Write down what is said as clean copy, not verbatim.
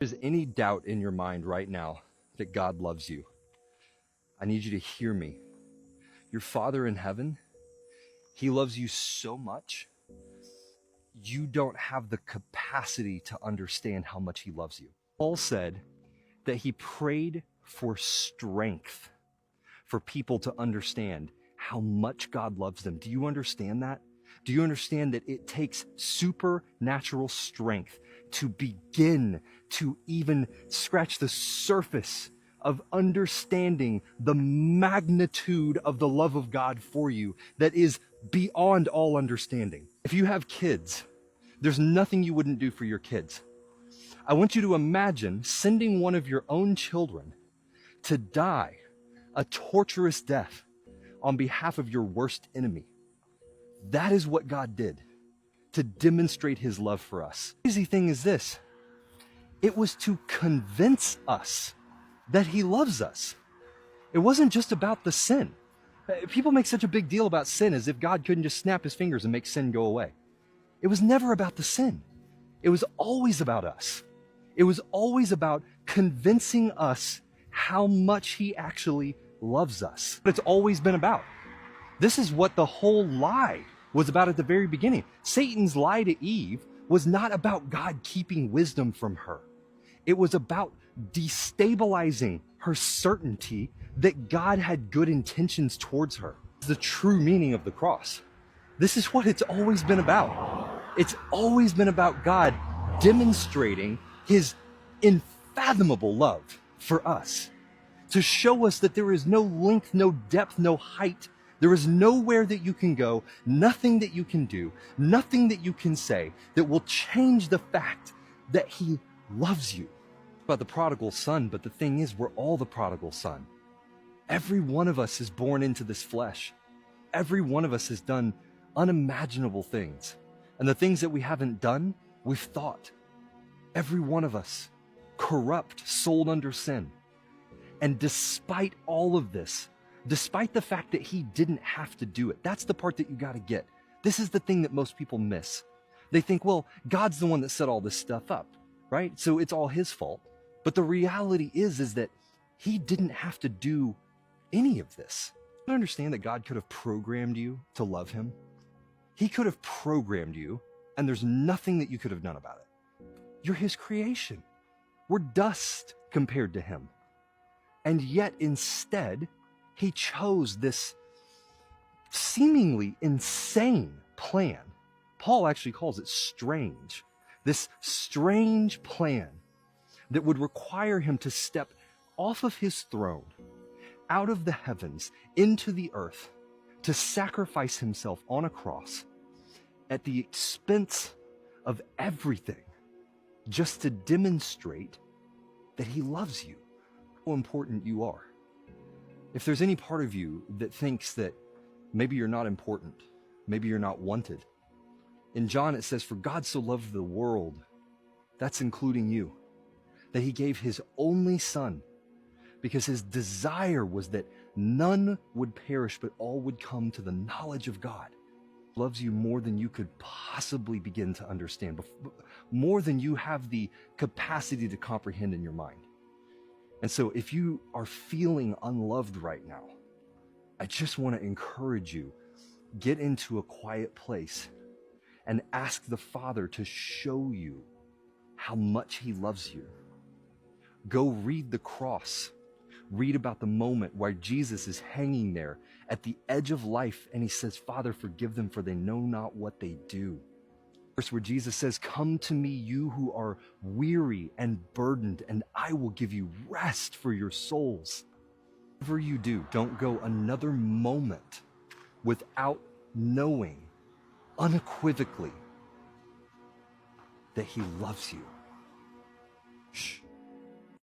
there's any doubt in your mind right now that God loves you, I need you to hear me. Your Father in heaven, He loves you so much, you don't have the capacity to understand how much He loves you. Paul said that he prayed for strength for people to understand how much God loves them. Do you understand that? Do you understand that it takes supernatural strength to begin to even scratch the surface of understanding the magnitude of the love of God for you that is beyond all understanding? If you have kids, there's nothing you wouldn't do for your kids. I want you to imagine sending one of your own children to die a torturous death on behalf of your worst enemy. That is what God did to demonstrate His love for us. The crazy thing is this: it was to convince us that He loves us. It wasn't just about the sin. People make such a big deal about sin as if God couldn't just snap His fingers and make sin go away. It was never about the sin. It was always about us. It was always about convincing us how much He actually loves us. But it's always been about. This is what the whole lie was about at the very beginning. Satan's lie to Eve was not about God keeping wisdom from her. It was about destabilizing her certainty that God had good intentions towards her. It's the true meaning of the cross. This is what it's always been about. It's always been about God demonstrating His unfathomable love for us, to show us that there is no length, no depth, no height. There is nowhere that you can go, nothing that you can do, nothing that you can say that will change the fact that He loves you. About the prodigal son, but the thing is, we're all the prodigal son. Every one of us is born into this flesh. Every one of us has done unimaginable things. And the things that we haven't done, we've thought. Every one of us, corrupt, sold under sin. And despite all of this, despite the fact that He didn't have to do it, that's the part that you got to get. This is the thing that most people miss. They think, well, God's the one that set all this stuff up, right? So it's all His fault. But the reality is that He didn't have to do any of this. You understand that God could have programmed you to love Him? He could have programmed you, and there's nothing that you could have done about it. You're His creation. We're dust compared to Him. And yet instead, He chose this seemingly insane plan. Paul actually calls it strange. This strange plan that would require Him to step off of His throne, out of the heavens, into the earth, to sacrifice Himself on a cross at the expense of everything, just to demonstrate that He loves you, how important you are. If there's any part of you that thinks that maybe you're not important, maybe you're not wanted, in John it says, "For God so loved the world," that's including you, that He gave His only Son, because His desire was that none would perish, but all would come to the knowledge of God. He loves you more than you could possibly begin to understand, more than you have the capacity to comprehend in your mind. And so if you are feeling unloved right now, I just want to encourage you, get into a quiet place and ask the Father to show you how much He loves you. Go read the cross. Read about the moment where Jesus is hanging there at the edge of life and He says, "Father, forgive them, for they know not what they do." Verse where Jesus says, "Come to me, you who are weary and burdened, and I will give you rest for your souls." Whatever you do, don't go another moment without knowing unequivocally that He loves you. Shh.